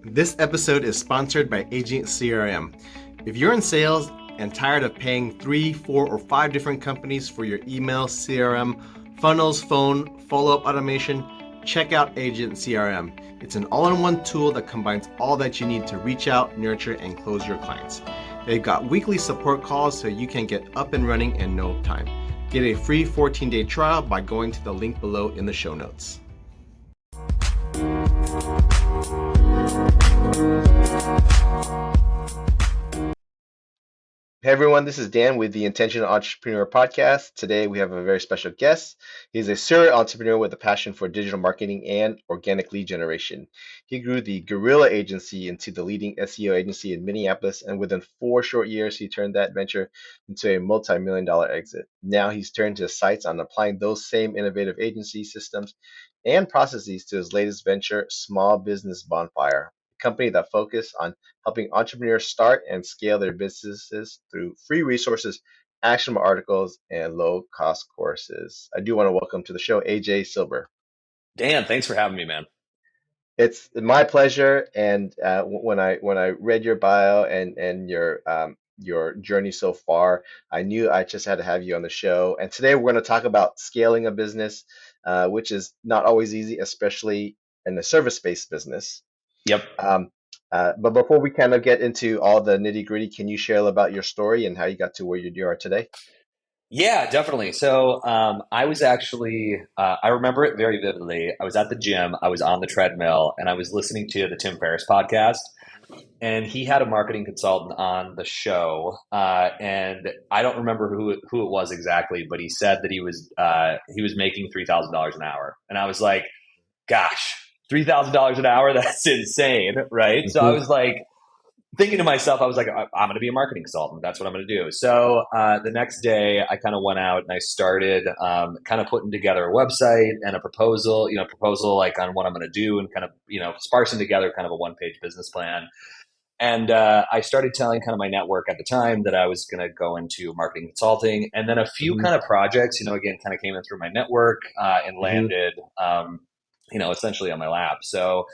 This episode is sponsored by AJ CRM. If you're in sales and tired of paying 3, 4, or 5 different companies for your email, CRM, funnels, phone, follow-up automation, check out Agent CRM. It's an all-in-one tool that combines all that you need to reach out, nurture, and close your clients. They've got weekly support calls so you can get up and running in no time. Get a free 14-day trial by going to the link below in the show notes. Hey everyone, this is Dan with the Intentional Entrepreneur podcast. Today we have a very special guest. He's a serial entrepreneur with a passion for digital marketing and organic lead generation. He grew the Guerrilla Agency into the leading SEO agency in Minneapolis, and within 4 short years, he turned that venture into a multi-million-dollar exit. Now he's turned his sights on applying those same innovative agency systems and processes to his latest venture, Small Business Bonfire, a company that focuses on helping entrepreneurs start and scale their businesses through free resources, actionable articles, and low-cost courses. I do want to welcome to the show AJ Silber. Dan, thanks for having me, man. It's my pleasure. And when I read your bio and your journey so far, I knew I just had to have you on the show. And today we're going to talk about scaling a business, which is not always easy, especially in the service-based business. Yep. But before we kind of get into all the nitty gritty, can you share about your story and how you got to where you are today? Yeah, definitely. So I was actually, I remember it very vividly. I was at the gym, I was on the treadmill, and I was listening to the Tim Ferriss podcast. And he had a marketing consultant on the show, and I don't remember who it was exactly, but he said that he was making $3,000 an hour, and I was like, "Gosh, $3,000 an hour? That's insane, right?" Mm-hmm. So I was like, thinking to myself, I was like, I'm going to be a marketing consultant. That's what I'm going to do. So the next day, I kind of went out and I started kind of putting together a website and a proposal like on what I'm going to do, and kind of sparsing together kind of a one-page business plan. And I started telling kind of my network at the time that I was going to go into marketing consulting, and then a few kind of projects, again, kind of came in through my network and landed, essentially on my lap. So.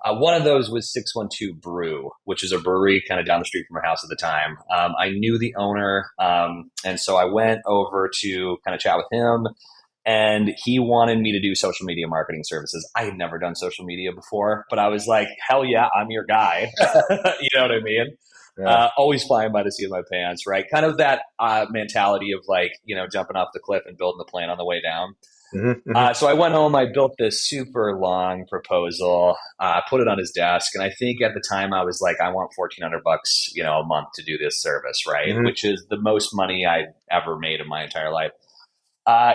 One of those was 612 Brew, which is a brewery kind of down the street from our house at the time. I knew the owner, and so I went over to kind of chat with him, and he wanted me to do social media marketing services. I had never done social media before, but I was like, hell yeah, I'm your guy. You know what I mean? Yeah. Always flying by the seat of my pants, right? Kind of that mentality of like, jumping off the cliff and building the plane on the way down. Mm-hmm. So I went home, I built this super long proposal, put it on his desk. And I think at the time I was like, I want $1,400, a month to do this service, right? Mm-hmm. Which is the most money I've ever made in my entire life.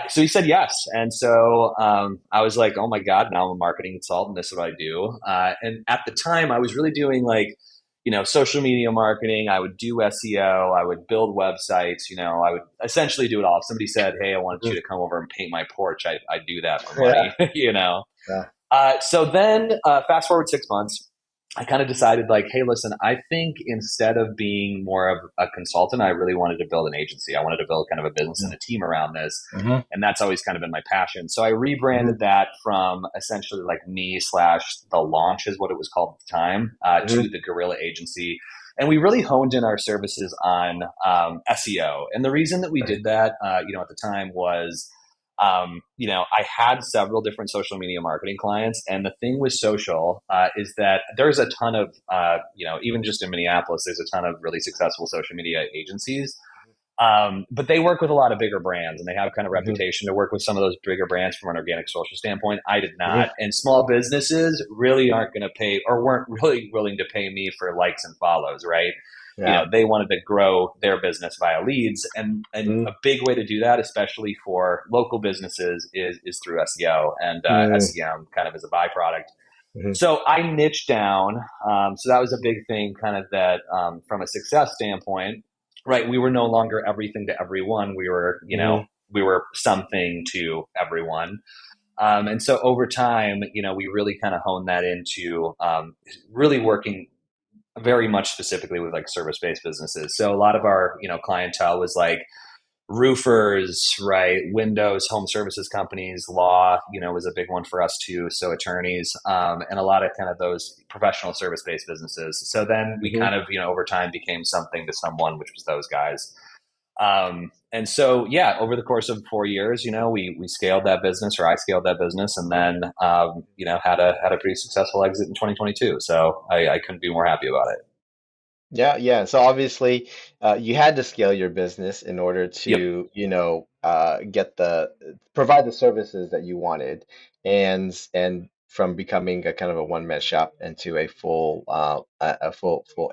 So he said yes. And so I was like, oh my God, now I'm a marketing consultant. This is what I do. And at the time I was really doing like, social media marketing. I would do SEO. I would build websites. I would essentially do it all. If somebody said, hey, I wanted you to come over and paint my porch, I'd do that for money, Yeah. So then fast forward 6 months, I kind of decided like, hey, listen, I think instead of being more of a consultant, I really wanted to build an agency. I wanted to build kind of a business and a team around this. Mm-hmm. And that's always kind of been my passion. So I rebranded that from essentially like me/the launch is what it was called at the time, to the Guerrilla Agency. And we really honed in our services on SEO. And the reason that we did that, at the time was, I had several different social media marketing clients, and the thing with social is that there's a ton of, even just in Minneapolis, there's a ton of really successful social media agencies, but they work with a lot of bigger brands, and they have kind of reputation to work with some of those bigger brands from an organic social standpoint. I did not, and small businesses really aren't going to pay, or weren't really willing to pay me for likes and follows, right? Yeah. They wanted to grow their business via leads. And a big way to do that, especially for local businesses, is through SEO and SEM kind of as a byproduct. Mm-hmm. So I niched down. So that was a big thing kind of that from a success standpoint, right? We were no longer everything to everyone. We were, we were something to everyone. And so over time, we really kind of honed that into really working very much specifically with like service-based businesses. So a lot of our, clientele was like roofers, right? Windows, home services companies, law, was a big one for us too. So attorneys, and a lot of kind of those professional service based businesses. So then we Hmm. kind of, over time became something to someone, which was those guys. And so, yeah, over the course of 4 years, we scaled that business, or I scaled that business, and then, had a pretty successful exit in 2022. So I couldn't be more happy about it. Yeah, yeah. So obviously, you had to scale your business in order Yep. to, get provide the services that you wanted, and from becoming a kind of a one-man shop into a full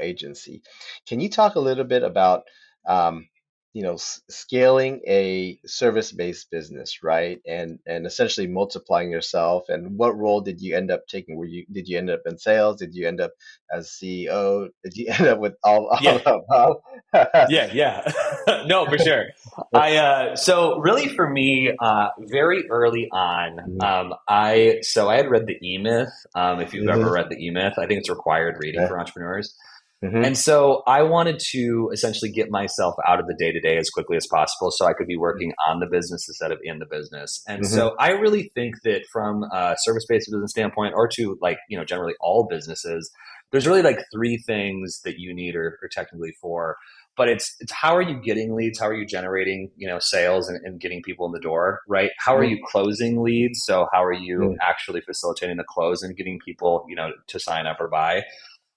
agency. Can you talk a little bit about, um, scaling a service-based business, right? And essentially multiplying yourself. And what role did you end up taking? Did you end up in sales? Did you end up as CEO? Did you end up with all Yeah. the above? Yeah, yeah. No, for sure. So really for me, very early on, Mhm, I had read the E Myth. If you've ever mhm, read the E Myth, I think it's required reading yeah, for entrepreneurs. mhm, And so I wanted to essentially get myself out of the day to day as quickly as possible so I could be working on the business instead of in the business. And mhm, so I really think that from a service based business standpoint, or to like, generally all businesses, there's really like three things that you need, or technically four. But it's how are you getting leads? How are you generating, sales, and getting people in the door, right? How are mhm, you closing leads? So how are you mhm, actually facilitating the close and getting people, to sign up or buy?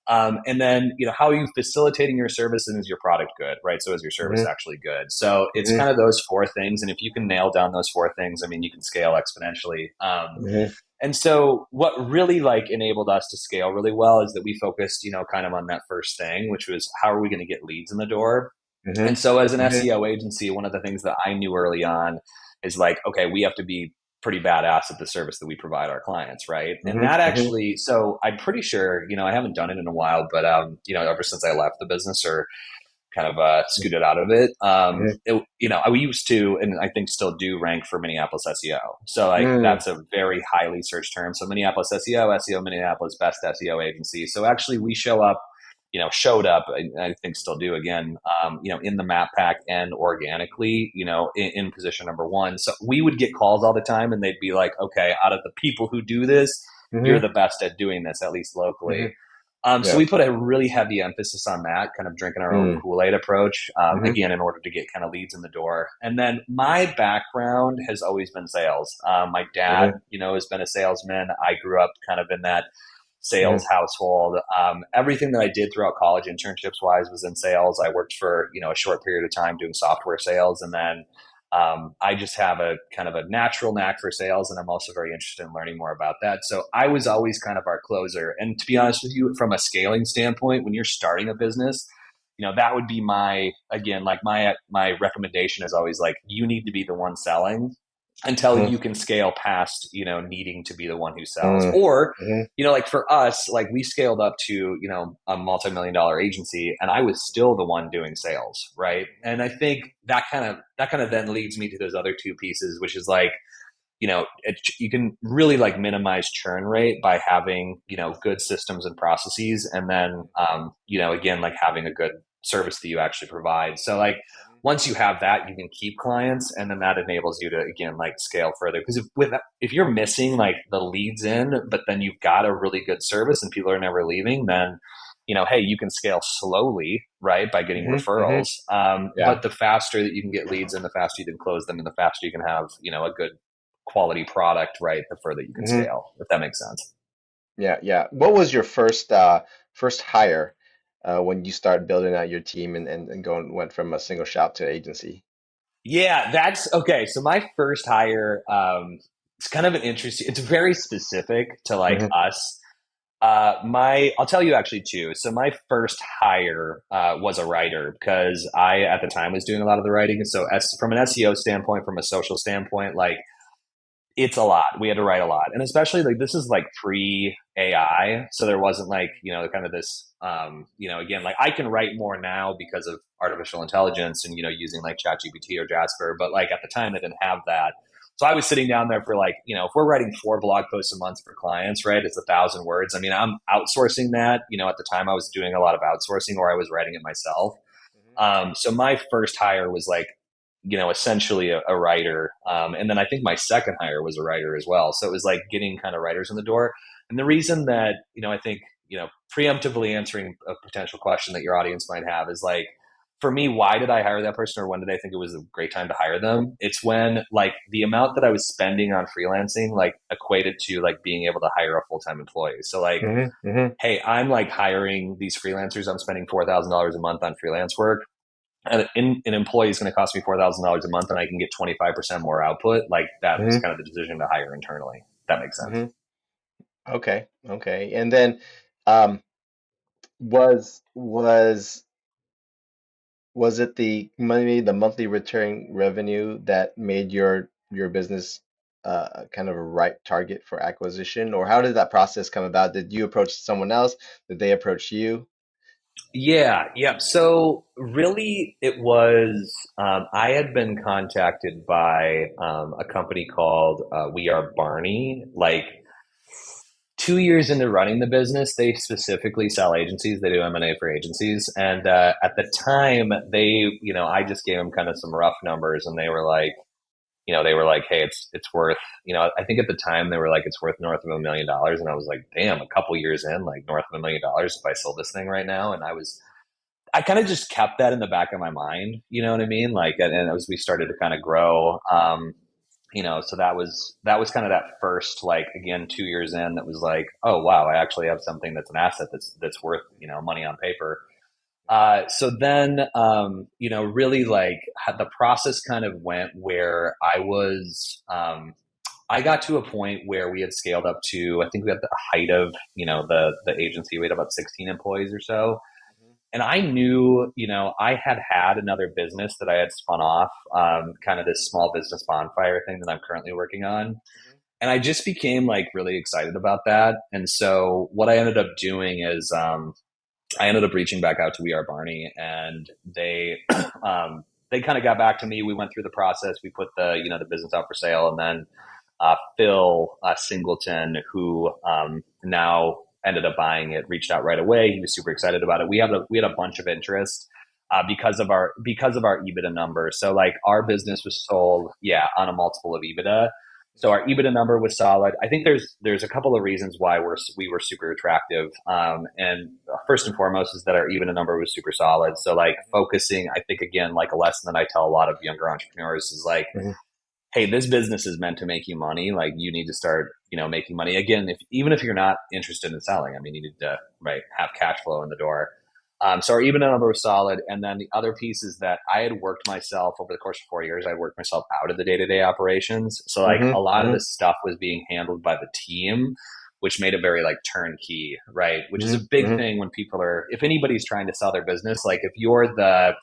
And then, how are you facilitating your service, and is your product good, right? So is your service mhm, actually good? So it's mhm, kind of those four things. And if you can nail down those four things, I mean, you can scale exponentially. mhm, And so what really like enabled us to scale really well is that we focused, kind of on that first thing, which was how are we going to get leads in the door? And mhm, so as an mhm, SEO agency, one of the things that I knew early on is like, okay, we have to be pretty badass at the service that we provide our clients, right? And mhm, that mhm, actually, so I'm pretty sure, I haven't done it in a while, but ever since I left the business, or kind of scooted out of it, mhm, I used to, and I think still do, rank for Minneapolis SEO. So like mhm, that's a very highly searched term. So Minneapolis SEO Minneapolis best SEO agency. So actually we show up, showed up, I think still do again, in the map pack and organically, in position number one. So we would get calls all the time and they'd be like, okay, out of the people who do this, you're mhm, the best at doing this, at least locally. mhm. So Yeah. we put a really heavy emphasis on that, kind of drinking our own Mm, Kool-Aid approach, mhm, again, in order to get kind of leads in the door. And then my background has always been sales. My dad, mhm, has been a salesman. I grew up kind of in that sales mhm, household. Everything that I did throughout college, internships wise, was in sales. I worked for a short period of time doing software sales, and then I just have a kind of a natural knack for sales, and I'm also very interested in learning more about that. So I was always kind of our closer. And to be honest with you, from a scaling standpoint, when you're starting a business, that would be my, again, like my recommendation is always like you need to be the one selling until mhm, you can scale past needing to be the one who sells. mhm, Or mhm, like for us, like we scaled up to a multi-million dollar agency, and I was still the one doing sales, right? And I think that kind of then leads me to those other two pieces, which is like, you can really like minimize churn rate by having good systems and processes, and then again, like having a good service that you actually provide. So like once you have that, you can keep clients, and then that enables you to again like scale further. Because if you're missing like the leads in, but then you've got a really good service and people are never leaving, then hey, you can scale slowly, right, by getting mhm, mhm. referrals. Yeah. But the faster that you can get leads and the faster you can close them and the faster you can have a good quality product, right, the further you can Mhm. scale, if that makes sense. Yeah, yeah. What was your first hire when you started building out your team and went from a single shop to agency? Yeah, that's okay. So my first hire, it's kind of an interesting, it's very specific to like Mhm, us. I'll tell you actually too. So my first hire was a writer because I at the time was doing a lot of the writing. And so from an SEO standpoint, from a social standpoint, like it's a lot. We had to write a lot. And especially like this is like pre AI. So there wasn't like, kind of this, again, like I can write more now because of artificial intelligence and, using like ChatGPT or Jasper. But like at the time, they didn't have that. So I was sitting down there for like, if we're writing 4 blog posts a month for clients, right? It's 1,000 words. I mean, I'm outsourcing that. At the time I was doing a lot of outsourcing or I was writing it myself. mhm, So my first hire was like essentially a writer. And then I think my second hire was a writer as well. So it was like getting kind of writers in the door. And the reason that, I think, preemptively answering a potential question that your audience might have is like, for me, why did I hire that person, or when did I think it was a great time to hire them? It's when like the amount that I was spending on freelancing like equated to like being able to hire a full-time employee. So like, Hmm. Hmm. hey, I'm like hiring these freelancers. I'm spending $4,000 a month on freelance work. And an employee is going to cost me $4,000 a month, and I can get 25% more output. Like that was Hmm. kind of the decision to hire internally. That makes sense. Hmm. Okay. Okay. And then, um, was was was it the monthly return revenue that made your business kind of a right target for acquisition, or how did that process come about? Did you approach someone else? Did they approach you? Yeah, yeah. So really, it was I had been contacted by a company called We Are Barney. Like 2 years into running the business, they specifically sell agencies. They do M&A for agencies, and at the time, I just gave them kind of some rough numbers, and they were like, hey, it's worth, I think at the time they were like, it's worth north of $1 million, and I was like, damn, a couple years in, like north of $1 million if I sold this thing right now, and I kind of just kept that in the back of my mind, you know what I mean? Like, and as we started to kind of grow, so that was kind of that first, like, again, 2 years in, that was like, oh wow, I actually have something that's an asset that's worth, money on paper. So then, really like the process kind of went where I got to a point where we had scaled up to, I think we had the height of, the agency, we had about 16 employees or so. And I knew, I had another business that I had spun off, kind of this small business bonfire thing that I'm currently working on. And I just became like really excited about that. And so what I ended up doing is, I ended up reaching back out to We Are Barney, and they kind of got back to me. We went through the process. We put the business out for sale, and then Phil Singleton, who now ended up buying it, reached out right away. He was super excited about it. We had a bunch of interest because of our EBITDA number. So like our business was sold, yeah, on a multiple of EBITDA. So our EBITDA number was solid. I think there's a couple of reasons why we were super attractive. And first and foremost is that our EBITDA number was super solid. So like focusing, I think again, like a lesson that I tell a lot of younger entrepreneurs is like, Hmm. hey, this business is meant to make you money. Like you need to start, making money. Again, even if you're not interested in selling, I mean, you need to, right, have cash flow in the door. So our EBITDA number was solid. And then the other piece is that I had worked myself over the course of 4 years. I worked myself out of the day-to-day operations. So like Hmm. a lot of Hmm. this stuff was being handled by the team, which made it very like turnkey, right? Which is a Hmm. big Hmm. thing when if anybody's trying to sell their business, like if you're the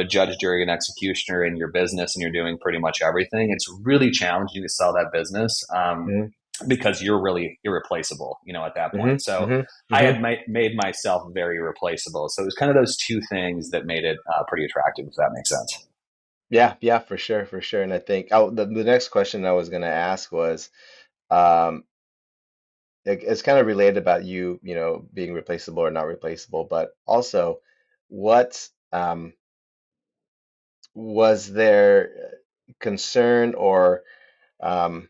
judge, jury, and executioner in your business and you're doing pretty much everything, it's really challenging to sell that business, because you're really irreplaceable, at that Hmm. point. So Hmm. I Hmm. had made myself very replaceable. So it was kind of those two things that made it pretty attractive, if that makes sense. Yeah, yeah, for sure, for sure. And I think the next question I was going to ask was, um, it's kind of related about being replaceable or not replaceable, but also, what was there concern or um,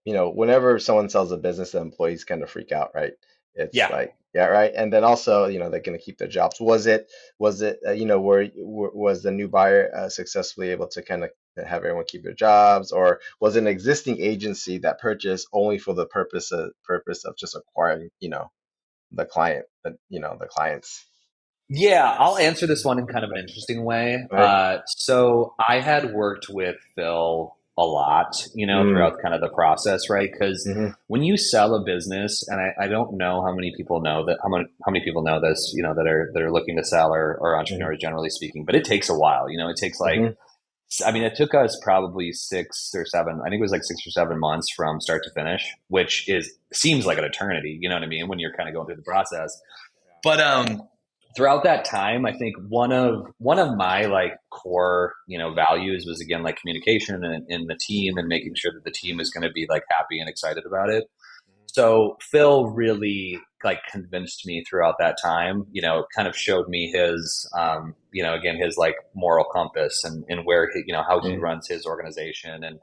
whenever someone sells a business, the employees kind of freak out, right? It's Yeah. like, yeah, right. And then also, they're going to keep their jobs. Was it, was the new buyer successfully able to kind of have everyone keep their jobs, or was it an existing agency that purchased only for the purpose of just acquiring, the clients, Yeah, I'll answer this one in kind of an interesting way. right? So I had worked with Phil a lot, Mm, throughout kind of the process, right? Because mm-hmm, when you sell a business, and I don't know how many people know that, how many people know this, that are looking to sell, or mm-hmm, entrepreneurs generally speaking, but it takes a while. It takes like, mm-hmm, I mean, it took us probably 6 or 7, I think it was like 6 or 7 months from start to finish, which seems like an eternity, you know what I mean, when you're kind of going through the process. But throughout that time, I think one of my like core values was, again, like communication and in the team, and making sure that the team is going to be like happy and excited about it. So Phil really like convinced me throughout that time, kind of showed me his, again, his like moral compass and where he, how he Mm-hmm. runs his organization. And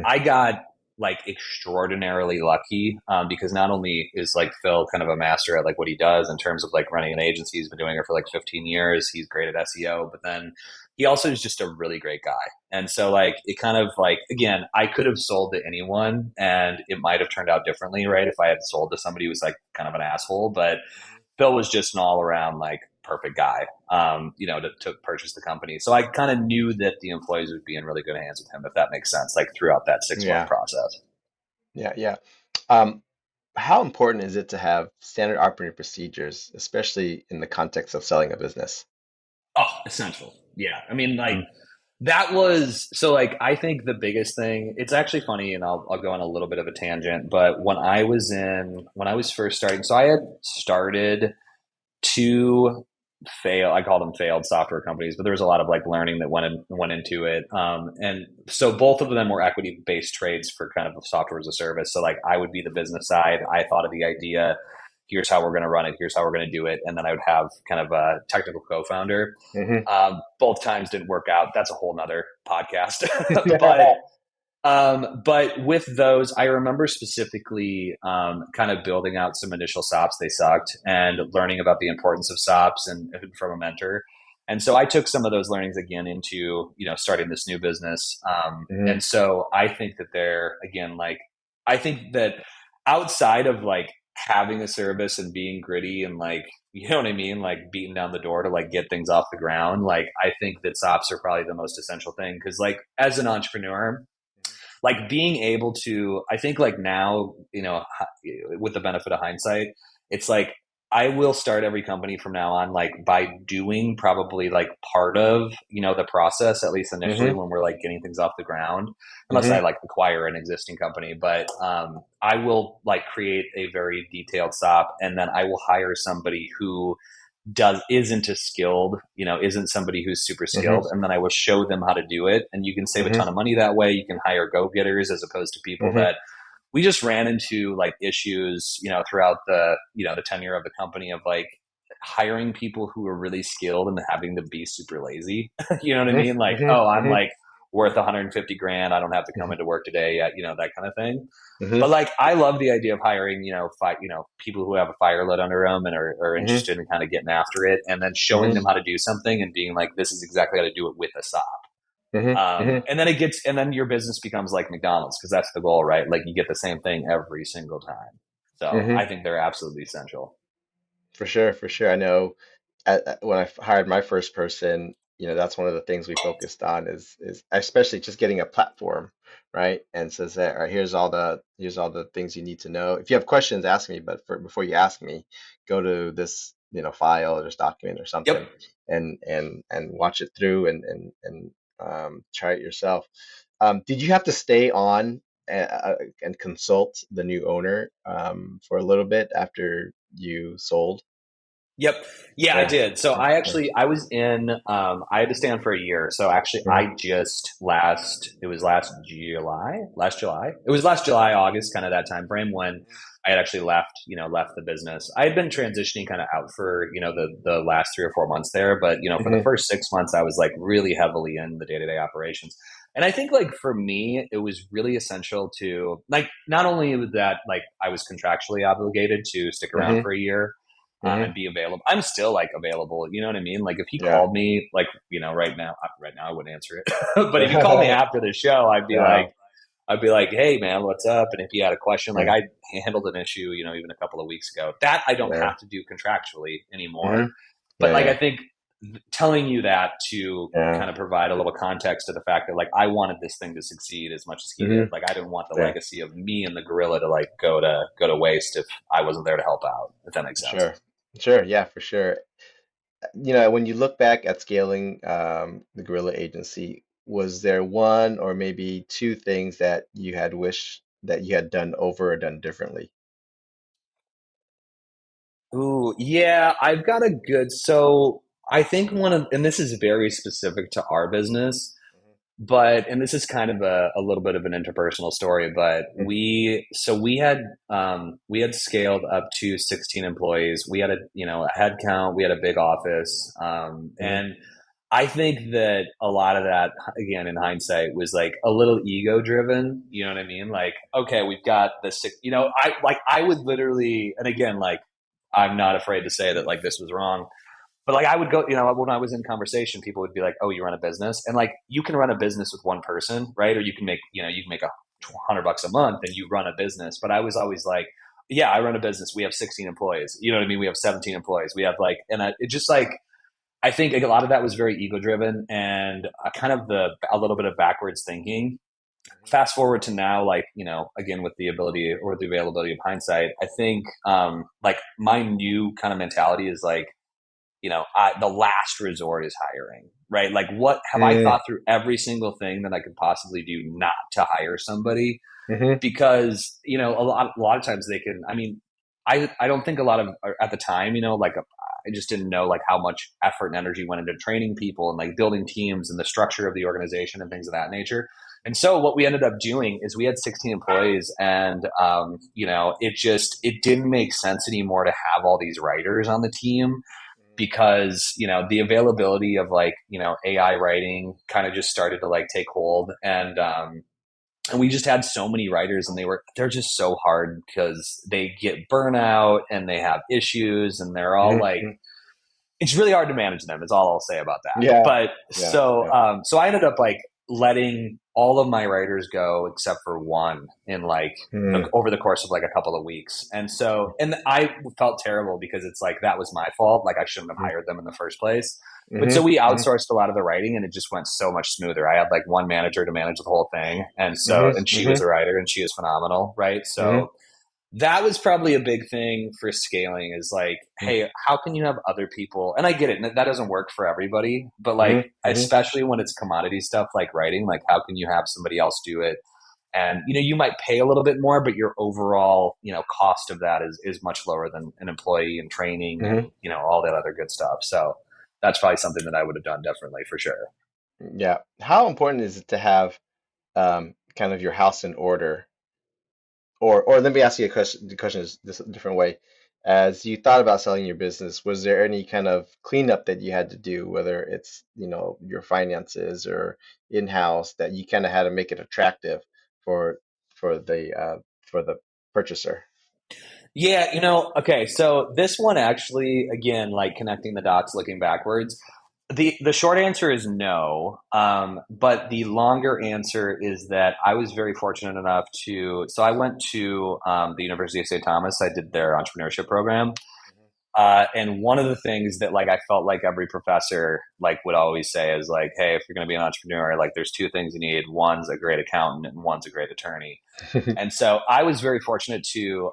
I got like extraordinarily lucky because not only is like Phil kind of a master at like what he does in terms of like running an agency, he's been doing it for like 15 years. He's great at SEO, but then he also is just a really great guy. And so like it kind of like again, I could have sold to anyone and it might have turned out differently, right? If I had sold to somebody who was like kind of an asshole. But Phil was just an all around like perfect guy, to purchase the company. So I kind of knew that the employees would be in really good hands with him, if that makes sense, like throughout that 6 month Yeah, process. yeah, yeah. Um, how important is it to have standard operating procedures, especially in the context of selling a business? Oh, essential. Yeah. I mean, like Mm, that was so like I think the biggest thing, it's actually funny and I'll go on a little bit of a tangent, but when I was first starting, so I had started two I call them failed software companies, but there was a lot of like learning that went into it. And so both of them were equity based trades for kind of software as a service. So like I would be the business side. I thought of the idea. Here's how we're going to run it. Here's how we're going to do it. And then I would have kind of a technical co-founder. hmm Both times didn't work out. That's a whole nother podcast. But with those, I remember specifically kind of building out some initial SOPs. They sucked, and learning about the importance of SOPs and from a mentor. And so I took some of those learnings again into starting this new business. hmm And so I think that they're again like I think that outside of like having a service and being gritty and like you know what I mean, like beating down the door to like get things off the ground. Like I think that SOPs are probably the most essential thing because like as an entrepreneur like being able to I think like now with the benefit of hindsight it's like I will start every company from now on like by doing probably like part of the process at least initially hmm when we're like getting things off the ground unless I hmm like acquire an existing company but I will like create a very detailed SOP and then I will hire somebody who isn't as skilled, isn't somebody who's super hmm skilled, and then I will show them how to do it. And you can save a hmm ton of money that way. You can hire go getters as opposed to people hmm that we just ran into like issues, throughout the tenure of the company of like hiring people who are really skilled and having to be super lazy. You know what I hmm mean? Like, hmm oh, I'm hmm like worth 150 grand. I don't have to come into work today yet, that kind of thing. hmm But like, I love the idea of hiring, people who have a fire lit under them and are hmm interested in kind of getting after it, and then showing them hmm how to do something and being like, this is exactly how to do it with a SOP. hmm hmm And then your business becomes like McDonald's because that's the goal, right? Like you get the same thing every single time. So hmm I think they're absolutely essential. For sure, for sure. I know when hired my first person, that's one of the things we focused on is especially just getting a platform, right? And says that, all right, here's all the things you need to know. If you have questions, ask me, but before you ask me, go to this, file or this document or something Yep. and watch it through and try it yourself. Did you have to stay on and consult the new owner for a little bit after you sold? Yep. Yeah, I Yeah. did. So Yeah. Yeah. I was in, I had to stay on for a year. So actually Mhm. it was last July. It was last July, August, kind of that time frame when I had actually left the business. I had been transitioning kind of out for, the last 3 or 4 months there. But, for the Mhm. first 6 months, I was like really heavily in the day to day operations. And I think like for me, it was really essential to like, not only was that like I was contractually obligated to stick around Mhm. for a year, Mhm. and be available. I'm still like available. You know what I mean? Like if he Yeah. called me, like right now I wouldn't answer it. But if he called me after the show, Yeah. I'd be like, hey man, what's up? And if he had a question, like Yeah. I handled an issue, even a couple of weeks ago. That I don't Yeah. have to do contractually anymore. Mhm. But Yeah. like I Yeah. think telling you that to Yeah. kind of provide a little context to the fact that like I wanted this thing to succeed as much as he did. Mhm. Like I didn't want the Yeah. legacy of me and the gorilla to like go to waste if I wasn't there to help out. If that makes sense. Sure. Sure. Yeah, for sure. When you look back at scaling the Guerrilla Agency, was there one or maybe two things that you had wished that you had done over or done differently? Ooh, yeah, I've got a good. So I think and this is very specific to our business. but, and this is kind of a little bit of an interpersonal story, but we had scaled up to 16 employees. We had a head count, we had a big office. Mm-hmm. And I think that a lot of that, again, in hindsight, was like a little ego driven. You know what I mean? Like, okay, we've got this, I would literally, and again, like, I'm not afraid to say that like this was wrong, but like I would go, when I was in conversation, people would be like, "Oh, you run a business," and like you can run a business with one person, right? Or you can make, $100 a month and you run a business. But I was always like, "Yeah, I run a business. We have 16 employees. You know what I mean? We have 17 employees. We have like," and it just like I think a lot of that was very ego driven and kind of a little bit of backwards thinking. Fast forward to now, like, again, with the ability or the availability of hindsight, I think like my new kind of mentality is like, the last resort is hiring, right? Like, what have I thought through every single thing that I could possibly do not to hire somebody? Mm-hmm. Because, a lot of times they can, I mean, I don't think a lot of, at the time, like I just didn't know like how much effort and energy went into training people and like building teams and the structure of the organization and things of that nature. And so what we ended up doing is we had 16 employees and, it didn't make sense anymore to have all these writers on the team because the availability of like AI writing kind of just started to like take hold, and we just had so many writers and they're just so hard because they get burnout and they have issues and they're all like Mm-hmm. it's really hard to manage them is all I'll say about that. Yeah, But yeah, so yeah. so I ended up like letting all of my writers go except for one in like Mm-hmm. over the course of like a couple of weeks. And I felt terrible because it's like that was my fault. Like I shouldn't have hired them in the first place. But so we Mm-hmm. outsourced a lot of the writing and it just went so much smoother. I had like one manager to manage the whole thing. And she was Mm-hmm. a writer and she was phenomenal. Right. Mm-hmm. So that was probably a big thing for scaling is like, hey, how can you have other people? And I get it, that doesn't work for everybody, but like, Mm-hmm. especially when it's commodity stuff like writing, like, how can you have somebody else do it? And, you might pay a little bit more, but your overall, cost of that is much lower than an employee and training Mm-hmm. and, all that other good stuff. So that's probably something that I would have done differently for sure. Yeah. How important is it to have kind of your house in order? Or let me ask you a question. The question is this a different way. As you thought about selling your business, was there any kind of cleanup that you had to do, whether it's, your finances or in-house, that you kind of had to make it attractive for for the uh, for the purchaser? Yeah, okay. So this one actually, again, like connecting the dots, looking backwards. The short answer is no, but the longer answer is that I was very fortunate enough to. So I went to the University of St. Thomas. I did their entrepreneurship program, and one of the things that like I felt like every professor like would always say is like, hey, if you're going to be an entrepreneur, like there's two things you need. One's a great accountant, and one's a great attorney. And so I was very fortunate to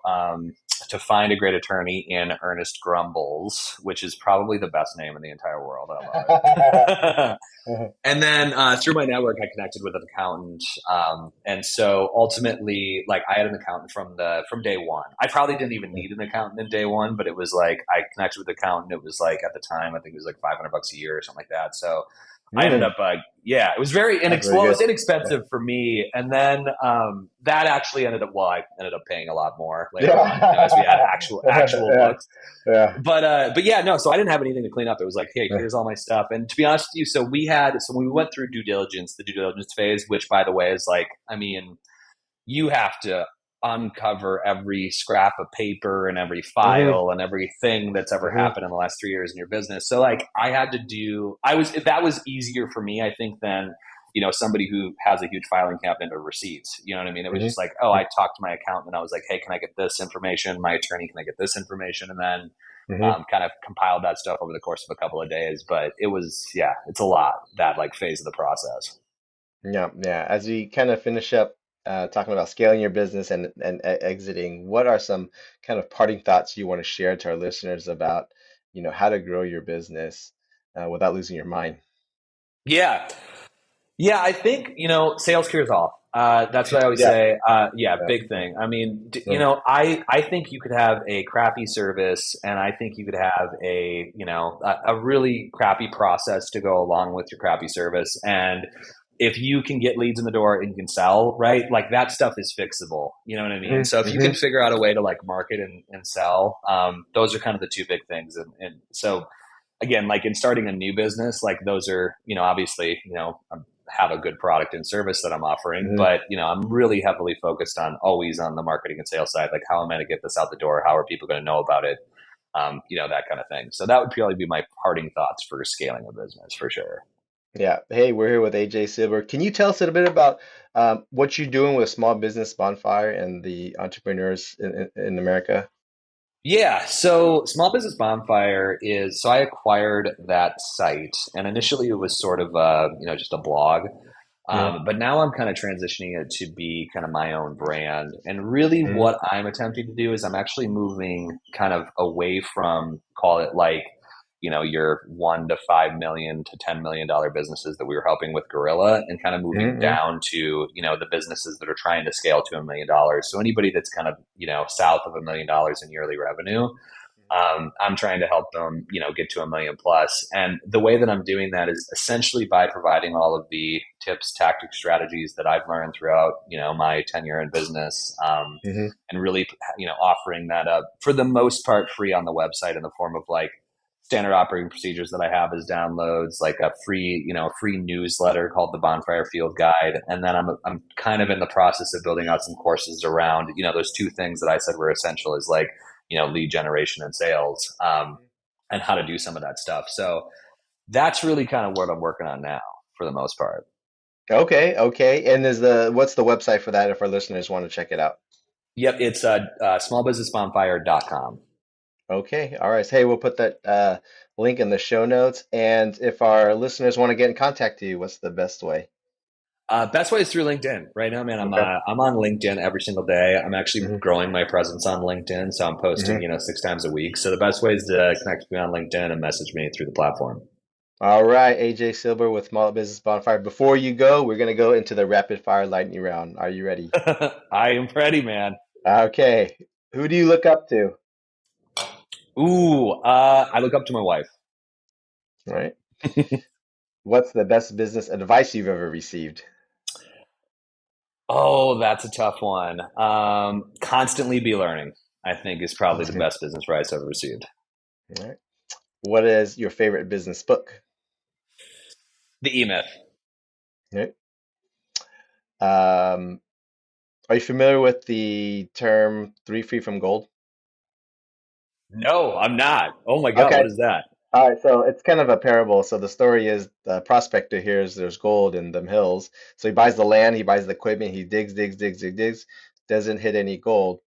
find a great attorney in Ernest Grumbles, which is probably the best name in the entire world. I love it. And then through my network, I connected with an accountant, and so ultimately, like I had an accountant from day one. I probably didn't even need an accountant in day one, but it was like I connected with the accountant. It was like at the time, I think it was like $500 a year or something like that. So I ended Mm, up, yeah, it was very that's very well, it was good. Yeah. inexpensive for me, and then that actually ended up. Well, I ended up paying a lot more later on, as we had Yeah. actual Yeah. books. Yeah. But yeah, no. So I didn't have anything to clean up. It was like, hey, Yeah. here's all my stuff. And to be honest with you, so when we went through the due diligence phase, which by the way is like, I mean, you have to uncover every scrap of paper and every Hmm. file and everything that's ever Hmm. happened in the last 3 years in your business. So like I had to do, that was easier for me, I think, than, somebody who has a huge filing cabinet of receipts. You know what I mean? It was Hmm. just like, oh, I talked to my accountant and I was like, hey, can I get this information? My attorney, can I get this information? And then Hmm. kind of compiled that stuff over the course of a couple of days. But it was, yeah, it's a lot, that like phase of the process. Yeah, yeah. As we kind of finish up talking about scaling your business and exiting, what are some kind of parting thoughts you want to share to our listeners about, how to grow your business without losing your mind? Yeah. Yeah, I think, sales cures all. That's what I always Yeah, say. Yeah, yeah, big thing. I mean, yeah. I think you could have a crappy service and I think you could have a really crappy process to go along with your crappy service. And if you can get leads in the door and you can sell, right? Like that stuff is fixable. You know what I mean? So if you can Mm-hmm. figure out a way to like market and sell, those are kind of the two big things. And so again, like in starting a new business, like those are, obviously, I have a good product and service that I'm offering, Mm-hmm. but I'm really heavily focused on always on the marketing and sales side. Like, how am I going to get this out the door? How are people going to know about it? That kind of thing. So that would probably be my parting thoughts for scaling a business for sure. Yeah. Hey, we're here with AJ Silber. Can you tell us a little bit about what you're doing with Small Business Bonfire and the entrepreneurs in America? Yeah. So Small Business Bonfire is, so I acquired that site and initially it was sort of, just a blog. Mm-hmm. But now I'm kind of transitioning it to be kind of my own brand. And really what I'm attempting to do is I'm actually moving kind of away from, call it like, your 1 to 5 million to $10 million businesses that we were helping with Gorilla, and kind of moving Mm-hmm. down to, the businesses that are trying to scale to $1 million. So anybody that's kind of, south of $1 million in yearly revenue, I'm trying to help them, get to 1 million plus. And the way that I'm doing that is essentially by providing all of the tips, tactics, strategies that I've learned throughout, my tenure in business, Mm-hmm. and really, offering that up for the most part free on the website in the form of like standard operating procedures that I have as downloads, like a free, free newsletter called the Bonfire Field Guide. And then I'm kind of in the process of building out some courses around, those two things that I said were essential, is like, lead generation and sales, and how to do some of that stuff. So that's really kind of what I'm working on now for the most part. Okay, okay. And what's the website for that if our listeners want to check it out? Yep. It's smallbusinessbonfire.com. Okay, all right. So, hey, we'll put that link in the show notes. And if our listeners want to get in contact with you, what's the best way? Best way is through LinkedIn. Right now, man, Okay. I'm on LinkedIn every single day. I'm actually Hmm. growing my presence on LinkedIn, so I'm posting, Hmm. 6 times a week. So the best way is to connect with me on LinkedIn and message me through the platform. All right, AJ Silber with Small Business Bonfire. Before you go, we're going to go into the rapid fire lightning round. Are you ready? I am ready, man. Okay. Who do you look up to? Ooh, I look up to my wife. All right. What's the best business advice you've ever received? Oh, that's a tough one. Constantly be learning, I think, is probably the Mhm. best business advice I've ever received. All right. What is your favorite business book? The E Myth. All right. Um, are you familiar with the term three feet from gold? No, I'm not. Oh my God, Okay. what is that? All right, so it's kind of a parable. So the story is the prospector hears there's gold in them hills. So he buys the land, he buys the equipment, he digs, digs, digs, digs, digs, doesn't hit any gold.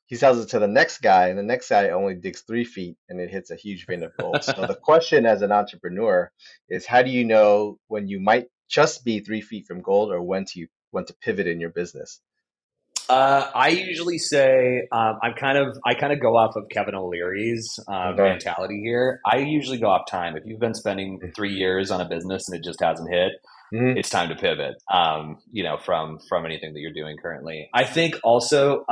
He sells it to the next guy, and the next guy only digs 3 feet and it hits a huge vein of gold. So the question as an entrepreneur is how do you know when you might just be 3 feet from gold or when to pivot in your business? I usually say I kind of go off of Kevin O'Leary's Okay. mentality here. I usually go off time. If you've been spending 3 years on a business and it just hasn't hit, Hmm. it's time to pivot. From anything that you're doing currently. I think also,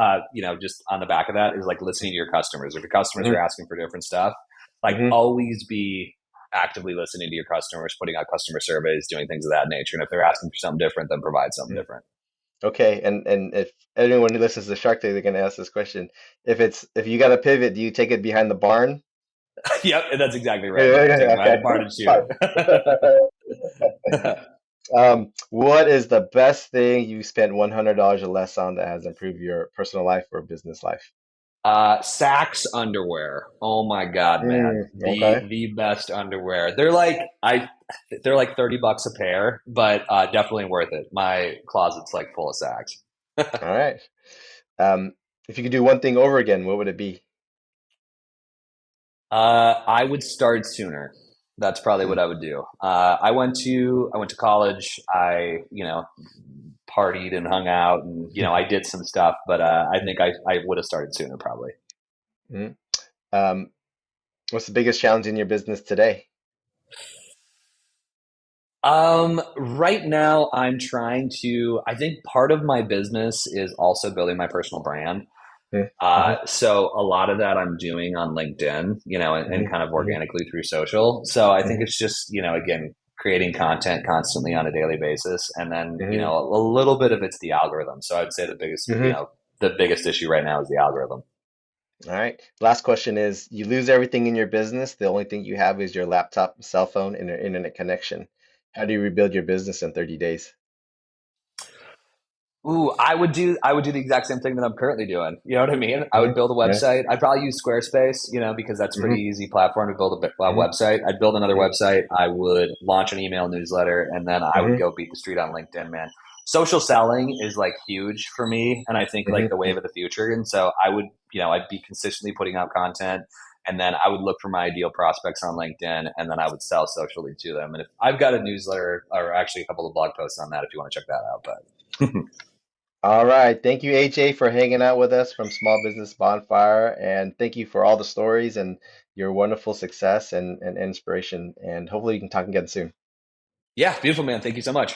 just on the back of that is like listening to your customers. If your customers Hmm. are asking for different stuff, like Hmm. always be actively listening to your customers, putting out customer surveys, doing things of that nature. And if they're asking for something different, then provide something different. Okay, and if anyone who listens to Shark Tank, they're gonna ask this question. If you got to pivot, do you take it behind the barn? Yep, that's exactly right, man. Take Yeah, it behind the okay. barn and Fine. shoot. What is the best thing you spent $100 or less on that has improved your personal life or business life? Sax underwear. Oh my god, man. The Okay. the best underwear. They're like $30 a pair, but definitely worth it. My closet's like full of Sax. All right. Um, if you could do one thing over again, what would it be? I would start sooner. That's probably what I would do. I went to college. I partied and hung out, and I did some stuff, but I think I would have started sooner probably. Mhm. Um, what's the biggest challenge in your business today? Right now I'm trying to, I think part of my business is also building my personal brand. Mm-hmm. So a lot of that I'm doing on LinkedIn, and Hmm. kind of Hmm. organically through social. So I think Hmm. it's just, again, creating content constantly on a daily basis. And then, Hmm. a little bit of it's the algorithm. So I'd say Hmm. the biggest issue right now is the algorithm. All right. Last question is, you lose everything in your business. The only thing you have is your laptop, cell phone, and your internet connection. How do you rebuild your business in 30 days? Ooh, I would do the exact same thing that I'm currently doing. You know what I mean? I would Hmm. build a Yeah. website. I'd probably use Squarespace, because that's a pretty Hmm. easy platform to build a Hmm. website. I'd build another website. I would launch an email newsletter, and then I would Hmm. go beat the street on LinkedIn, man. Social selling is like huge for me, and I think like the Hmm. wave of the future. And so I would, I'd be consistently putting out content, and then I would look for my ideal prospects on LinkedIn, and then I would sell socially to them. And if I've got a newsletter or actually a couple of blog posts on that, if you want to check that out, but All right. Thank you, AJ, for hanging out with us from Small Business Bonfire. And thank you for all the stories and your wonderful success and inspiration. And hopefully, you can talk again soon. yeah, beautiful, man. Thank you so much.